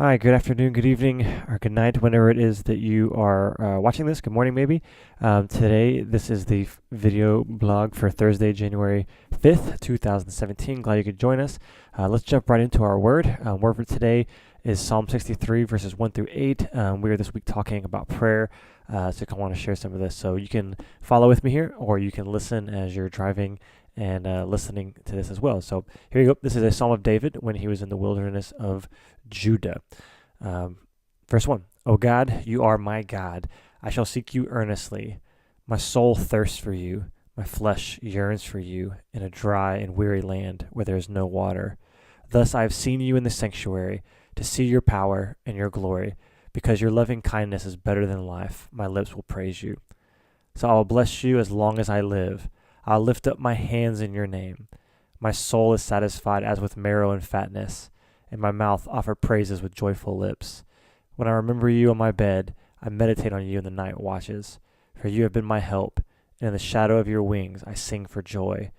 Hi, good afternoon, good evening, or good night, whenever it is that you are watching this. Good morning, maybe. Today, this is the video blog for Thursday, January 5th, 2017. Glad you could join us. Let's jump right into our word. Word for today is Psalm 63, verses 1 through 8. We are this week talking about prayer, so I want to share some of this. So you can follow with me here, or you can listen as you're driving and listening to this as well. So here you go. This is a Psalm of David when he was in the wilderness of Judah. Verse 1. O God, you are my God. I shall seek you earnestly. My soul thirsts for you. My flesh yearns for you in a dry and weary land where there is no water. Thus I have seen you in the sanctuary to see your power and your glory. Because your loving kindness is better than life, my lips will praise you. So I will bless you as long as I live. I'll lift up my hands in your name. My soul is satisfied as with marrow and fatness, and my mouth offer praises with joyful lips. When I remember you on my bed, I meditate on you in the night watches. For you have been my help, and in the shadow of your wings I sing for joy.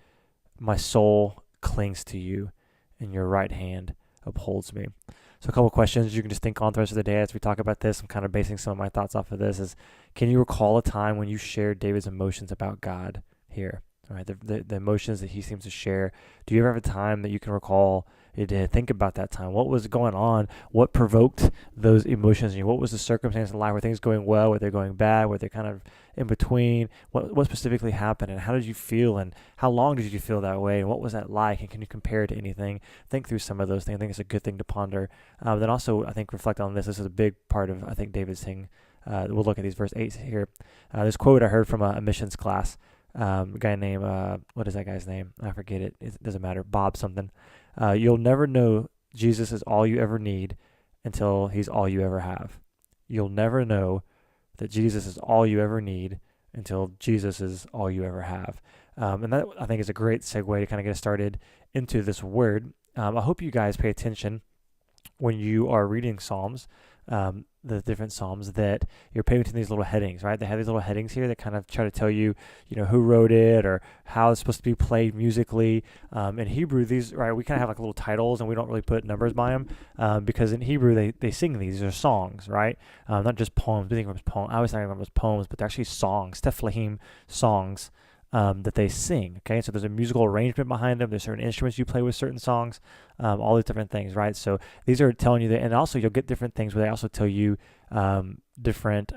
My soul clings to you, and your right hand upholds me. So a couple questions you can just think on the rest of the day as we talk about this. I'm kind of basing some of my thoughts off of this. Can you recall a time when you shared David's emotions about God here? All right, the emotions that he seems to share. Do you ever have a time that you can recall to think about that time? What was going on? What provoked those emotions in you? What was the circumstance in life? Were things going well? Were they going bad? Were they kind of in between? What specifically happened? And how did you feel? And how long did you feel that way? And what was that like? And can you compare it to anything? Think through some of those things. I think it's a good thing to ponder. Then also, I think, reflect on this. This is a big part of, I think, David's thing. We'll look at these verse 8 here. This quote I heard from a missions class. A guy named, what is that guy's name? I forget it. It doesn't matter. Bob something. You'll never know Jesus is all you ever need until he's all you ever have. You'll never know that Jesus is all you ever need until Jesus is all you ever have. And that, I think, is a great segue to kind of get us started into this word. I hope you guys pay attention when you are reading Psalms, the different Psalms, that you're paying attention to these little headings, right? They have these little headings here that kind of try to tell you, who wrote it or how it's supposed to be played musically. In Hebrew, these, right, we kind of have like little titles and we don't really put numbers by them because in Hebrew, they sing these. These are songs, right? Not just poems. We think of them as poems. I always think of them as poems, but they're actually songs, tefillahim songs. That they sing, okay? So there's a musical arrangement behind them. There's certain instruments you play with certain songs, all these different things, right? So these are telling you that, and also you'll get different things where they also tell you different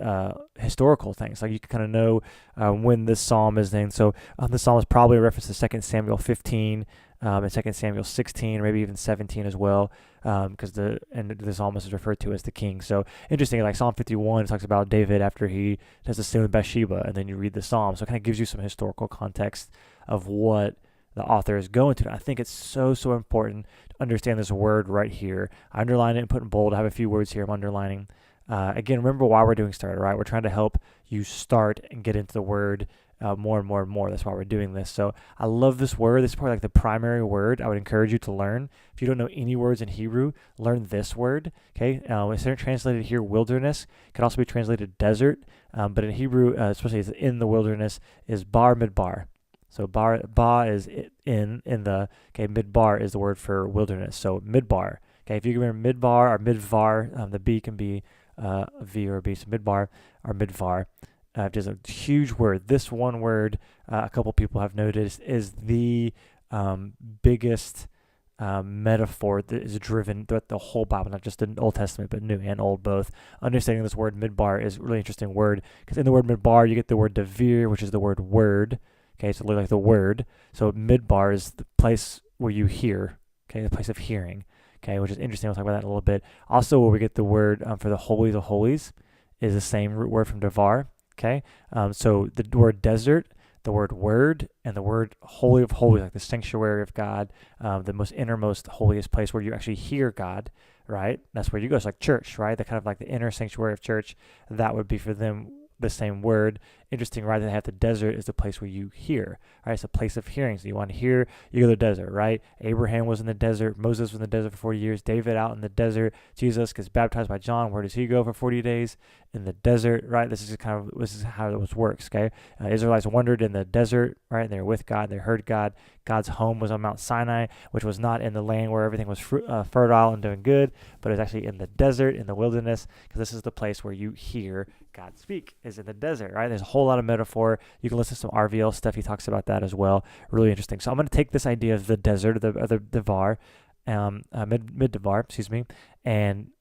historical things. Like you can kind of know when this psalm is named. So this psalm is probably a reference to 2 Samuel 15 and 2 Samuel 16, or maybe even 17 as well, because the psalmist is referred to as the king. So interesting, like Psalm 51 talks about David after he does the sin with Bathsheba, and then you read the psalm. So it kind of gives you some historical context of what the author is going to. I think it's so important to understand this word right here. I underline it and put in bold. I have a few words here I'm underlining. Again, remember why we're doing starter, right? We're trying to help you start and get into the word more and more and more. That's why we're doing this. So I love this word. This is probably like the primary word I would encourage you to learn. If you don't know any words in Hebrew, learn this word. Okay, it's translated here wilderness. It can also be translated desert, but in Hebrew, especially in the wilderness, is bar midbar. So ba is in the, okay, midbar is the word for wilderness. So midbar. Okay, if you remember midbar or midvar, the B can be a V or a B. So midbar or midvar. Just a huge word. This one word, a couple people have noticed, is the biggest metaphor that is driven throughout the whole Bible, not just the Old Testament, but New and Old both. Understanding this word midbar is a really interesting word, because in the word midbar, you get the word devir, which is the word word. Okay, so look like the word. So midbar is the place where you hear, okay, the place of hearing, okay, which is interesting. We'll talk about that in a little bit. Also, where we get the word for the holies of holies is the same root word from devar. Okay, so the word desert, the word word, and the word holy of holies, like the sanctuary of God, the most innermost, holiest place where you actually hear God, right? That's where you go. It's like church, right? The kind of like the inner sanctuary of church. That would be for them the same word. interesting, right? They have the desert is the place where you hear, right? It's a place of hearing. So you want to hear, you go to the desert, right? Abraham was in the desert. Moses was in the desert for 40 years. David out in the desert. Jesus gets baptized by John. Where does he go for 40 days? In the desert, right? This is how it works, okay? Israelites wandered in the desert, right? They were with God. They heard God. God's home was on Mount Sinai, which was not in the land where everything was fertile and doing good, but it was actually in the desert, in the wilderness, because this is the place where you hear God speak, is in the desert, right? There's a whole lot of metaphor. You can listen to some RVL stuff. He talks about that as well. Really interesting. So I'm going to take this idea of the desert, of the Devar, mid-Devar, excuse me, and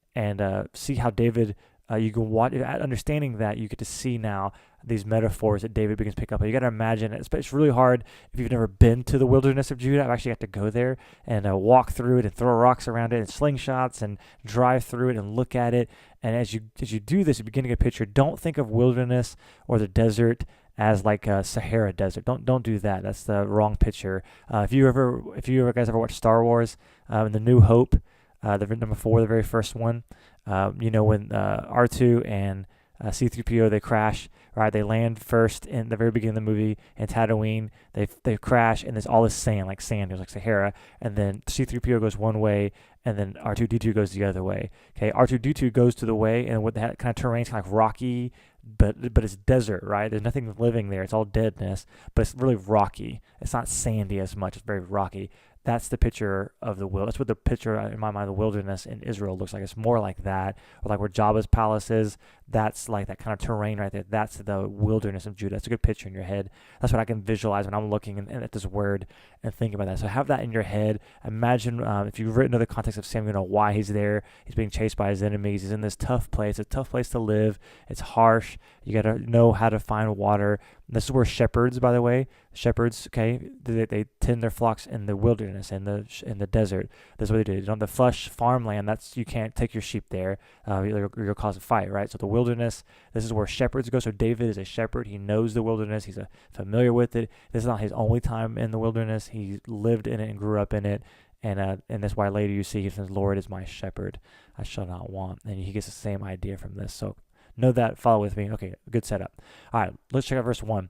see how David, you can watch, understanding that you get to see now these metaphors that David begins to pick up. You got to imagine it. It's really hard if you've never been to the wilderness of Judah. I've actually got to go there and walk through it and throw rocks around it and slingshots and drive through it and look at it. And as you do this, you begin to get a picture. Don't think of wilderness or the desert as like a Sahara desert. Don't do that. That's the wrong picture. If you guys ever watched Star Wars, The New Hope, the number 4, the very first one, when R2 and C-3PO, they crash, right? They land first in the very beginning of the movie in Tatooine. They crash, and there's all this sand, like Sahara, and then C-3PO goes one way, and then R2-D2 goes the other way. Okay, R2-D2 goes to the way, and what that kind of terrain's kind of like rocky, but it's desert, right? There's nothing living there. It's all deadness, but it's really rocky. It's not sandy as much. It's very rocky. That's the picture of the that's what the picture in my mind of the wilderness in Israel looks like. It's more like that, or like where Jabba's palace is. That's like that kind of terrain right there. That's the wilderness of Judah. That's a good picture in your head. That's what I can visualize when I'm looking at this word and thinking about that. So have that in your head. Imagine if you've written the context of Samuel, you know why he's there. He's being chased by his enemies. He's in this tough place. It's a tough place to live. It's harsh. You got to know how to find water. And this is where shepherds, by the way, okay, they tend their flocks in the wilderness, in the desert. That's what they do. On the flush farmland, you can't take your sheep there. You'll cause a fight, right? So the wilderness, this is where shepherds go. So David is a shepherd. He knows the wilderness. He's familiar with it. This is not his only time in the wilderness. He lived in it and grew up in it. And that's why later you see he says, "Lord is my shepherd, I shall not want." And he gets the same idea from this. So know that. Follow with me. Okay, good setup. All right, let's check out verse 1.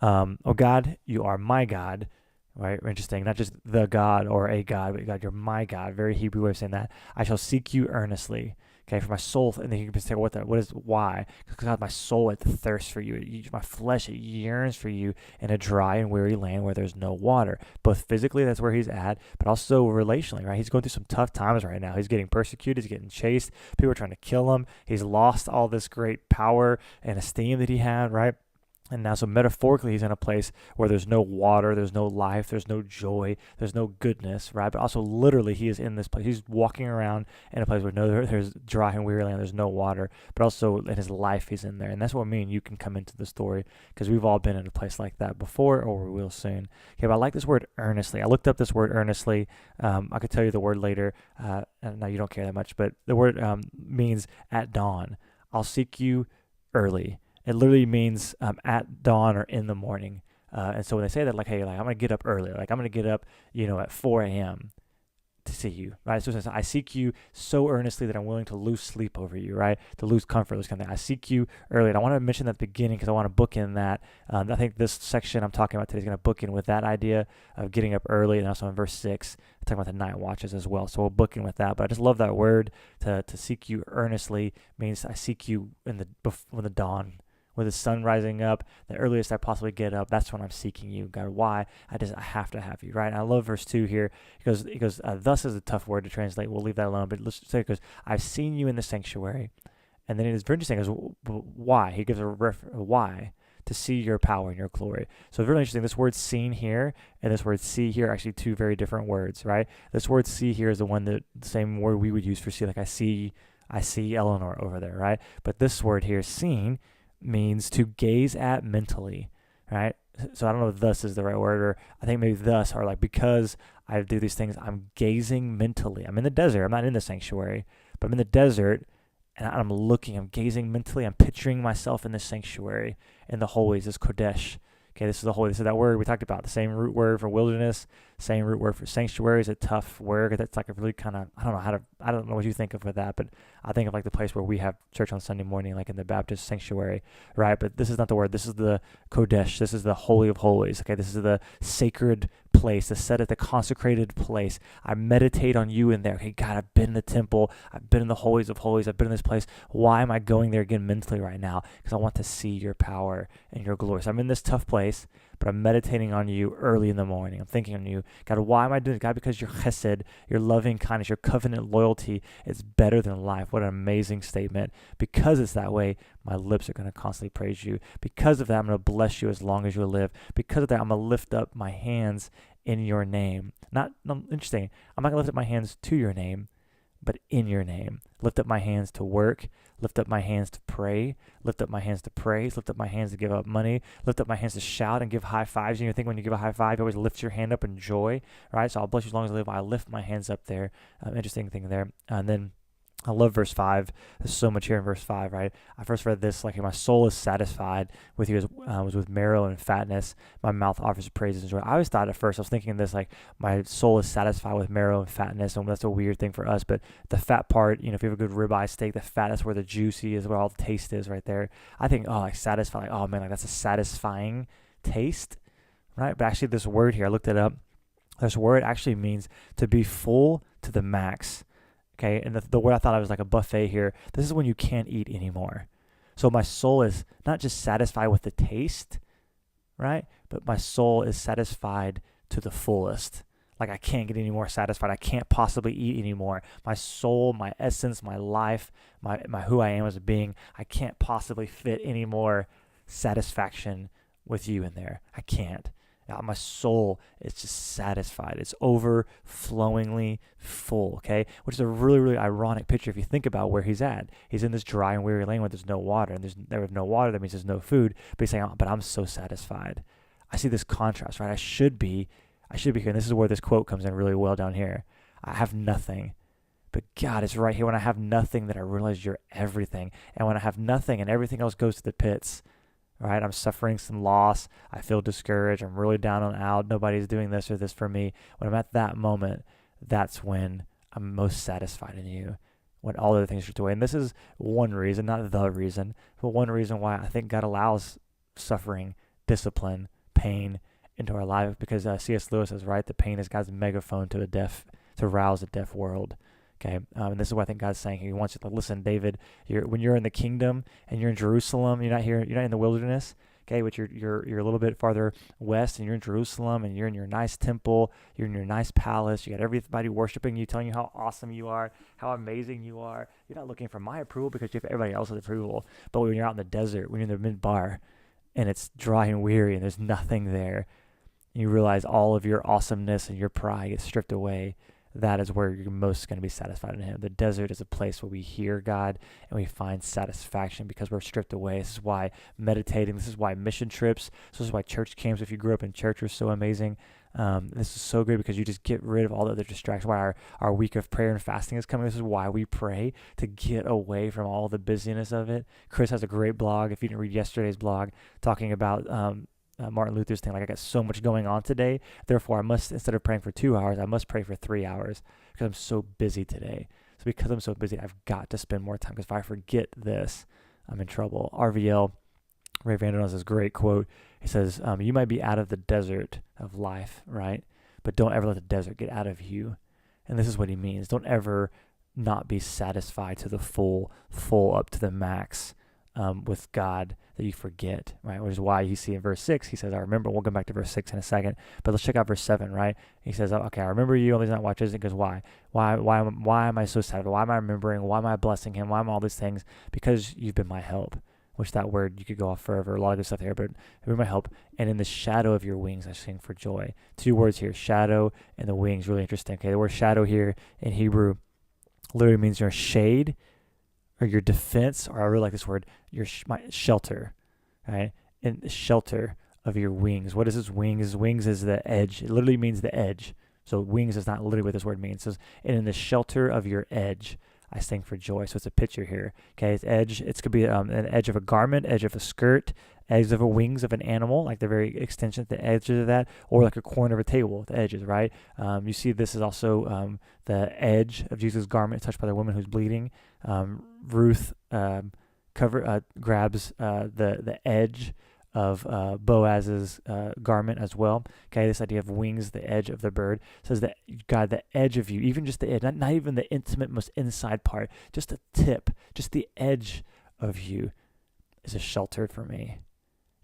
Oh God, you are my God. Right? Interesting. Not just the God or a God, but God, you're my God. Very Hebrew way of saying that. I shall seek you earnestly. Okay, for my soul. And then you can say, why? Because God, my soul, it thirsts for you. My flesh, it yearns for you in a dry and weary land where there's no water. Both physically, that's where he's at, but also relationally, right? He's going through some tough times right now. He's getting persecuted. He's getting chased. People are trying to kill him. He's lost all this great power and esteem that he had, right? And now, so metaphorically, he's in a place where there's no water, there's no life, there's no joy, there's no goodness, right? But also, literally, he is in this place. He's walking around in a place where there's dry and weary land, there's no water, but also in his life, he's in there. And that's what me and you can come into the story, because we've all been in a place like that before, or we will soon. Okay, but I like this word earnestly. I looked up this word earnestly. I could tell you the word later. Now, you don't care that much, but the word means at dawn. I'll seek you early. It literally means at dawn or in the morning. And so when they say that, hey, I'm going to get up early. I'm going to get up, at 4 a.m. to see you, right? So it says, I seek you so earnestly that I'm willing to lose sleep over you, right? To lose comfort, those kind of things. I seek you early. And I want to mention that at the beginning because I want to book in that. I think this section I'm talking about today is going to book in with that idea of getting up early. And also in verse 6, I'm talking about the night watches as well. So we'll book in with that. But I just love that word to seek you earnestly means I seek you when the dawn, with the sun rising up, the earliest I possibly get up, that's when I'm seeking you, God. Why? I have to have you, right? And I love verse 2 here. He goes, thus is a tough word to translate. We'll leave that alone. But let's say it goes, I've seen you in the sanctuary. And then it is very interesting. He goes, why? He gives a why. To see your power and your glory. So it's really interesting. This word seen here and this word see here are actually two very different words, right? This word see here is the same word we would use for see. Like I see Eleanor over there, right? But this word here, seen, means to gaze at mentally, right? So I don't know if thus is the right word, or I think maybe thus, or because I do these things, I'm gazing mentally. I'm in the desert. I'm not in the sanctuary, but I'm in the desert, and I'm gazing mentally. I'm picturing myself in the sanctuary, in the holies, this Kodesh. Okay, this is the holy. This is that word we talked about. The same root word for wilderness, same root word for sanctuary. Is a tough word. That's like a really kind of, I don't know what you think of with that, but I think of like the place where we have church on Sunday morning, like in the Baptist sanctuary, right? But this is not the word. This is the Kodesh. This is the Holy of Holies. Okay, this is the sacred place, the set at the consecrated place. I meditate on you in there. Okay, God, I've been in the temple. I've been in the holies of holies. I've been in this place. Why am I going there again mentally right now? Because I want to see your power and your glory. So I'm in this tough place, but I'm meditating on you early in the morning. I'm thinking on you. God, why am I doing it? God, because your chesed, your loving kindness, your covenant loyalty is better than life. What an amazing statement. Because it's that way, my lips are going to constantly praise you. Because of that, I'm going to bless you as long as you live. Because of that, I'm going to lift up my hands in your name. Interesting. I'm not going to lift up my hands to your name, but in your name. Lift up my hands to work. Lift up my hands to pray. Lift up my hands to praise. Lift up my hands to give up money. Lift up my hands to shout and give high fives. You think when you give a high five, you always lift your hand up in joy, right? So I'll bless you as long as I live. I lift my hands up there. Interesting thing there. And then I love verse 5. There's so much here in verse 5, right? I first read this, like, my soul is satisfied with you, was with marrow and fatness. My mouth offers praises and joy. I always thought at first, I was thinking this, like, my soul is satisfied with marrow and fatness, and that's a weird thing for us. But the fat part, if you have a good ribeye steak, the fat is where the juicy is, where all the taste is right there. I think, like satisfying, like, oh man, like that's a satisfying taste, right? But actually this word here, I looked it up. This word actually means to be full to the max. Okay, and the word I thought I was like a buffet here. This is when you can't eat anymore. So my soul is not just satisfied with the taste, right? But my soul is satisfied to the fullest. Like I can't get any more satisfied. I can't possibly eat anymore. My soul, my essence, my life, my who I am as a being, I can't possibly fit any more satisfaction with you in there. I can't. My soul is just satisfied. It's overflowingly full, okay? Which is a really, really ironic picture if you think about where he's at. He's in this dry and weary land where there's no water, and there is no water, that means there's no food. But he's saying, but I'm so satisfied. I see this contrast, right? I should be here, and this is where this quote comes in really well down here. I have nothing. But God, it's right here when I have nothing that I realize you're everything. And when I have nothing and everything else goes to the pits, right? I'm suffering some loss. I feel discouraged. I'm really down and out. Nobody's doing this or this for me. When I'm at that moment, that's when I'm most satisfied in you, when all other things drift away. And this is one reason, not the reason, but one reason why I think God allows suffering, discipline, pain into our life, because C.S. Lewis is right. The pain is God's megaphone to rouse a deaf world. Okay, and this is what I think God's saying. He wants you to listen, David. When you're in the kingdom and you're in Jerusalem, you're not here. You're not in the wilderness. Okay, but you're a little bit farther west, and you're in Jerusalem, and you're in your nice temple. You're in your nice palace. You got everybody worshiping you, telling you how awesome you are, how amazing you are. You're not looking for my approval because you have everybody else's approval. But when you're out in the desert, when you're in the midbar, and it's dry and weary, and there's nothing there, and you realize all of your awesomeness and your pride gets stripped away. That is where you're most going to be satisfied in Him. The desert is a place where we hear God and we find satisfaction because we're stripped away. This is why meditating, this is why mission trips, this is why church camps, if you grew up in church, are so amazing. This is so good because you just get rid of all the other distractions. Why our week of prayer and fasting is coming. This is why we pray, to get away from all the busyness of it. Chris has a great blog, if you didn't read yesterday's blog, talking about Martin Luther's thing, like I got so much going on today, therefore I must, instead of praying for 2 hours, I must pray for 3 hours because I'm so busy today. So because I'm so busy, I've got to spend more time, because if I forget this, I'm in trouble. RVL, Ray Vander has this great quote. He says, you might be out of the desert of life, right? But don't ever let the desert get out of you. And this is what he means. Don't ever not be satisfied to the full up to the max with God, that you forget, right? Which is why you see in verse 6, he says, I remember. We'll come back to verse 6 in a second, but let's check out verse 7, right? He says, okay, I remember you, all these night watches. He goes, why? Why am I so sad? Why am I remembering? Why am I blessing him? Why am all these things? Because you've been my help, which that word, you could go off forever, a lot of good stuff here, but you've been my help. And in the shadow of your wings, I sing for joy. 2 words here, shadow and the wings, really interesting. Okay, the word shadow here in Hebrew literally means your shade, or your defense, or I really like this word, my shelter, right? In the shelter of your wings. What is this wings? Wings is the edge. It literally means the edge. So wings is not literally what this word means. It says, and in the shelter of your edge, I sing for joy. So it's a picture here. Okay, it's edge. It could be an edge of a garment, edge of a skirt, edge of a wings of an animal, like the very extension, the edges of that, or like a corner of a table, the edges, right? You see this is also the edge of Jesus' garment touched by the woman who's bleeding. Ruth grabs the edge of Boaz's garment as well. Okay, this idea of wings, the edge of the bird, says that God, the edge of you, even just the edge, not even the intimate, most inside part, just the tip, just the edge of you is a shelter for me.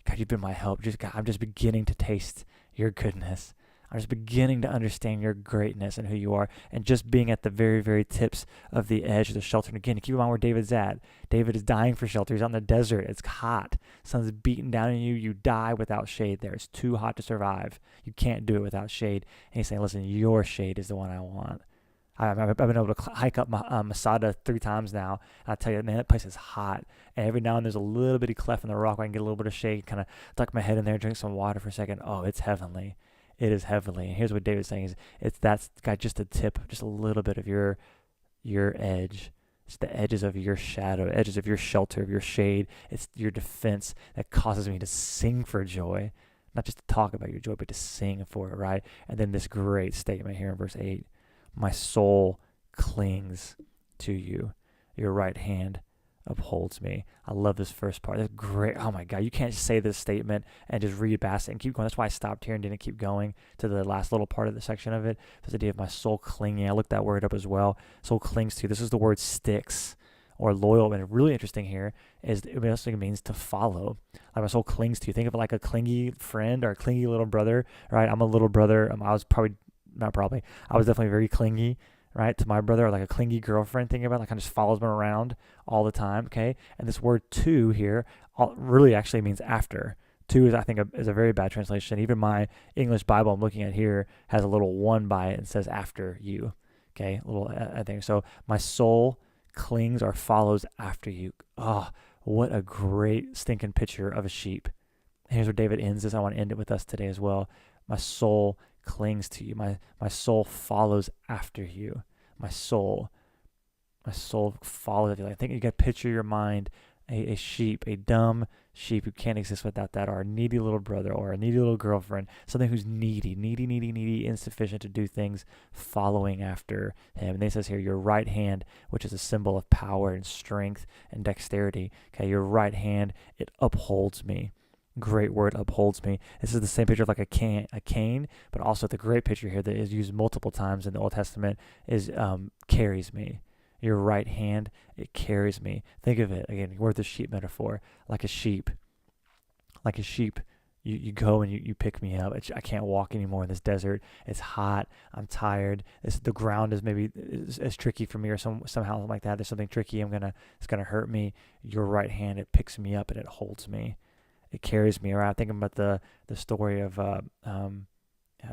God, you've been my help. God, I'm just beginning to taste your goodness. I'm just beginning to understand your greatness and who you are, and just being at the very, very tips of the edge of the shelter. And again, keep in mind where David's at. David is dying for shelter. He's out in the desert. It's hot. Sun's beating down on you. You die without shade there. It's too hot to survive. You can't do it without shade. And he's saying, listen, your shade is the one I want. I've been able to hike up Masada 3 times now. And I tell you, man, that place is hot. And every now and then there's a little bitty cleft in the rock where I can get a little bit of shade, kind of duck my head in there, drink some water for a second. Oh, it's heavenly. It is heavenly. And here's what David's saying is that's got just a tip, just a little bit of your edge. It's the edges of your shadow, edges of your shelter, of your shade. It's your defense that causes me to sing for joy. Not just to talk about your joy, but to sing for it, right? And then this great statement here in verse 8. My soul clings to you. Your right hand upholds me. I love this first part. That's great. Oh my God, you can't just say this statement and just read past it and keep going. That's why I stopped here and didn't keep going to the last little part of the section of it. This idea of my soul clinging. I looked that word up as well. Soul clings to you. This is the word sticks or loyal. And really interesting here is it also means to follow. Like my soul clings to you. Think of it like a clingy friend or a clingy little brother, right? I'm a little brother. I was definitely very clingy, right, to my brother, or like a clingy girlfriend. Thinking about, like, kind of just follows me around all the time. Okay, and this word "to" here really actually means after. To is, I think, is a very bad translation. Even my English Bible I'm looking at here has a little 1 by it and says after you. Okay, a little I think so. My soul clings or follows after you. Oh, what a great stinking picture of a sheep. Here's where David ends this. I want to end it with us today as well. My soul clings to you. My soul follows after you. My soul follows after you. I think you got to picture your mind a sheep, a dumb sheep who can't exist without that, or a needy little brother, or a needy little girlfriend, something who's needy, insufficient to do things, following after him. And then it says here, your right hand, which is a symbol of power and strength and dexterity. Okay, your right hand, it upholds me. Great word, upholds me. This is the same picture of like a cane, but also the great picture here that is used multiple times in the Old Testament is carries me. Your right hand, it carries me. Think of it, again, word the sheep metaphor, like a sheep. Like a sheep, you go and you pick me up. I can't walk anymore in this desert. It's hot. I'm tired. The ground is maybe is tricky for me, or somehow like that. There's something tricky. It's gonna hurt me. Your right hand, it picks me up and it holds me. It carries me around. Thinking about the story of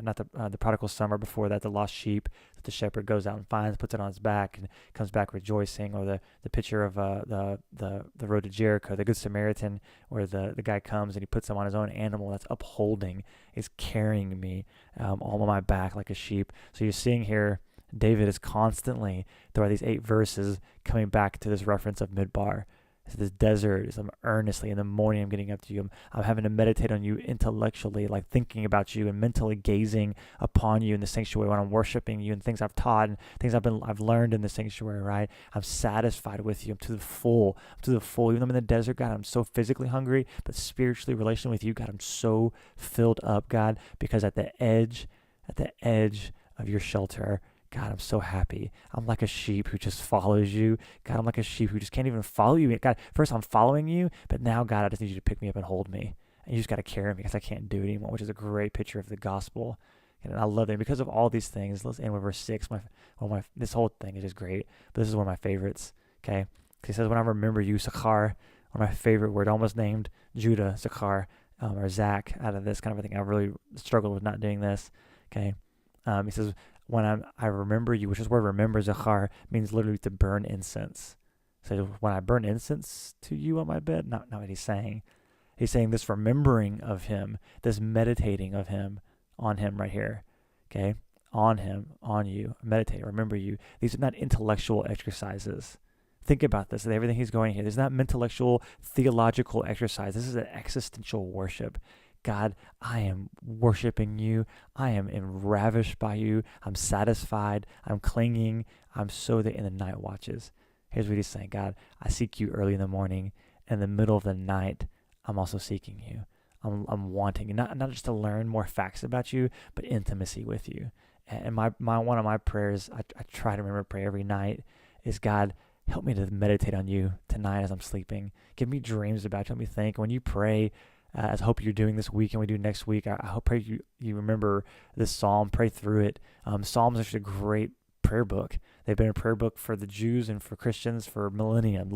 not the prodigal son, or before that, the lost sheep that the shepherd goes out and finds, puts it on his back, and comes back rejoicing. Or the picture of the road to Jericho, the Good Samaritan, where the guy comes and he puts him on his own animal that's upholding, is carrying me all on my back like a sheep. So you're seeing here, David is constantly, throughout these 8 verses, coming back to this reference of Midbar. So this desert is, I'm earnestly, in the morning I'm getting up to you. I'm having to meditate on you intellectually, like thinking about you and mentally gazing upon you in the sanctuary when I'm worshiping you, and things I've taught and things I've learned in the sanctuary, right? I'm satisfied with you. I'm to the full. Even though I'm in the desert, God, I'm so physically hungry, but spiritually, relationally with you, God, I'm so filled up, God, because at the edge of your shelter, God, I'm so happy. I'm like a sheep who just follows you. God, I'm like a sheep who just can't even follow you. God, first I'm following you, but now, God, I just need you to pick me up and hold me. And you just got to carry me because I can't do it anymore, which is a great picture of the gospel. And I love it. Because of all these things, let's end with verse 6. This whole thing is just great, but this is one of my favorites, okay? He says, when I remember you, Sakhar, one of my favorite words, almost named Judah, Sakhar, or Zach out of this kind of a thing. I really struggled with not doing this, okay? He says, when I remember you, which is where remember, Zachar, means literally to burn incense. So when I burn incense to you on my bed, not what he's saying. He's saying this remembering of him, this meditating of him, on him right here. Okay? on him, on you, meditate, remember you. These are not intellectual exercises. Think about this, everything he's going here. There's not intellectual, theological exercise. This is an existential worship. God, I am worshiping you. I am ravished by you. I'm satisfied. I'm clinging. I'm so that in the night watches. Here's what he's saying. God, I seek you early in the morning. In the middle of the night, I'm also seeking you. I'm wanting, not just to learn more facts about you, but intimacy with you. And my one of my prayers, I try to remember to pray every night, is God, help me to meditate on you tonight as I'm sleeping. Give me dreams about you. Help me think. When you pray, as I hope you're doing this week and we do next week, I hope pray you remember this psalm, pray through it. Psalms are actually a great prayer book. They've been a prayer book for the Jews and for Christians for millenniums.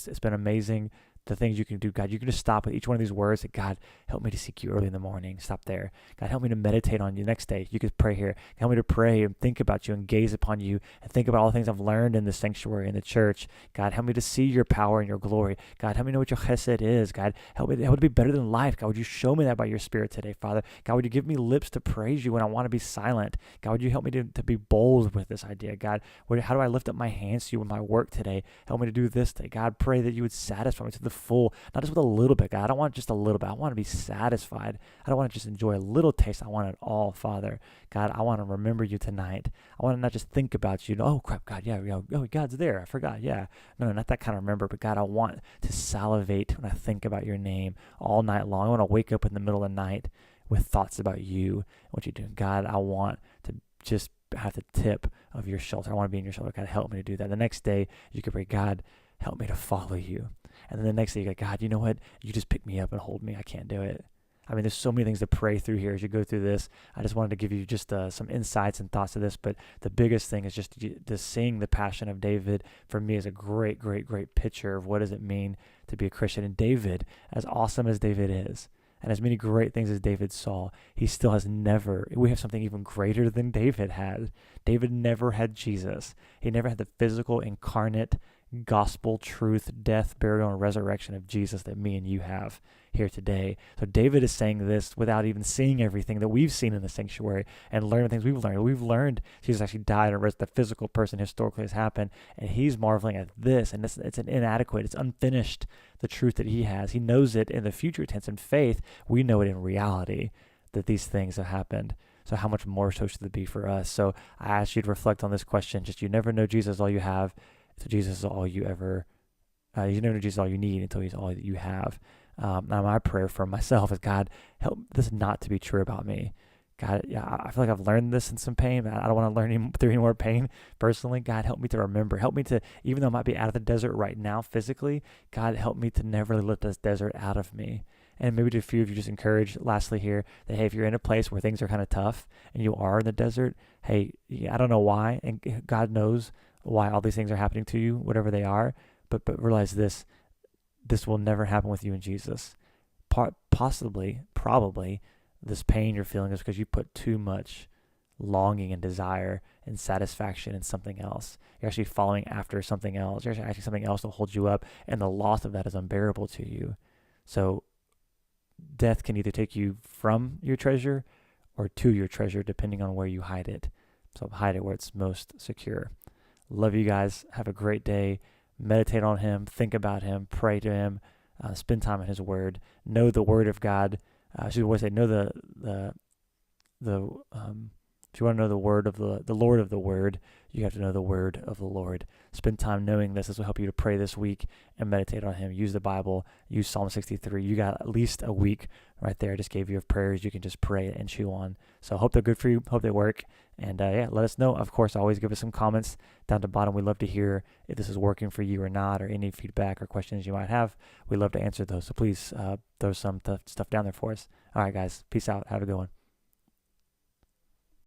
It's been amazing. The things you can do, God, you can just stop with each one of these words. That God, help me to seek you early in the morning. Stop there. God, help me to meditate on you. Next day, you could pray here. Help me to pray and think about you and gaze upon you and think about all the things I've learned in the sanctuary, in the church. God, help me to see your power and your glory. God, help me know what your chesed is. God, help me to be better than life. God, would you show me that by your Spirit today, Father? God, would you give me lips to praise you when I want to be silent? God, would you help me to be bold with this idea? God, how do I lift up my hands to you in my work today? Help me to do this today. God, pray that you would satisfy me to the full, not just with a little bit, God. I don't want just a little bit. I want to be satisfied. I don't want to just enjoy a little taste. I want it all, Father. God, I want to remember you tonight. I want to not just think about you. Oh, crap, God, yeah, oh, God's there. I forgot, yeah. No, not that kind of remember, but God, I want to salivate when I think about your name all night long. I want to wake up in the middle of the night with thoughts about you and what you're doing. God, I want to just have the tip of your shoulder. I want to be in your shoulder. God, help me to do that. The next day, you could pray, God, help me to follow you. And then the next day, you go, God, you know what? You just pick me up and hold me. I can't do it. I mean, there's so many things to pray through here as you go through this. I just wanted to give you just some insights and thoughts of this. But the biggest thing is just to seeing the passion of David, for me, is a great, great, great picture of what does it mean to be a Christian. And David, as awesome as David is, and as many great things as David saw, he still has never, we have something even greater than David had. David never had Jesus. He never had the physical, incarnate, gospel truth, death, burial, and resurrection of Jesus that me and you have here today. So David is saying this without even seeing everything that we've seen in the sanctuary and learning things we've learned. We've learned Jesus actually died and the physical person historically has happened, and he's marveling at this, and it's an inadequate, it's unfinished, the truth that he has. He knows it in the future tense. In faith, we know it in reality that these things have happened. So how much more so should it be for us? So I ask you to reflect on this question. Just, you never know Jesus all you have. So Jesus is all you ever, you never know Jesus all you need until he's all that you have. Now my prayer for myself is, God, help this not to be true about me. God, yeah, I feel like I've learned this in some pain. I don't want to learn through any more pain personally. God, help me to remember. Help me to, even though I might be out of the desert right now physically, God, help me to never let this desert out of me. And maybe to a few of you, just encourage lastly here that, hey, if you're in a place where things are kind of tough and you are in the desert, hey, I don't know why, and God knows why all these things are happening to you, whatever they are, but realize this will never happen with you and Jesus. Probably, this pain you're feeling is because you put too much longing and desire and satisfaction in something else. You're actually following after something else. You're actually something else to hold you up, and the loss of that is unbearable to you. So death can either take you from your treasure or to your treasure, depending on where you hide it. So hide it where it's most secure. Love you guys. Have a great day. Meditate on him. Think about him. Pray to him. Spend time in his word. Know the word of God. I should always say, know if you want to know the word of the Lord of the word, you have to know the word of the Lord. Spend time knowing this. This will help you to pray this week and meditate on him. Use the Bible. Use Psalm 63. You got at least a week right there. I just gave you of prayers you can just pray and chew on. So hope they're good for you. Hope they work. And let us know. Of course, always give us some comments down at the bottom. We'd love to hear if this is working for you or not, or any feedback or questions you might have. We'd love to answer those. So please throw some stuff down there for us. All right, guys. Peace out. Have a good one.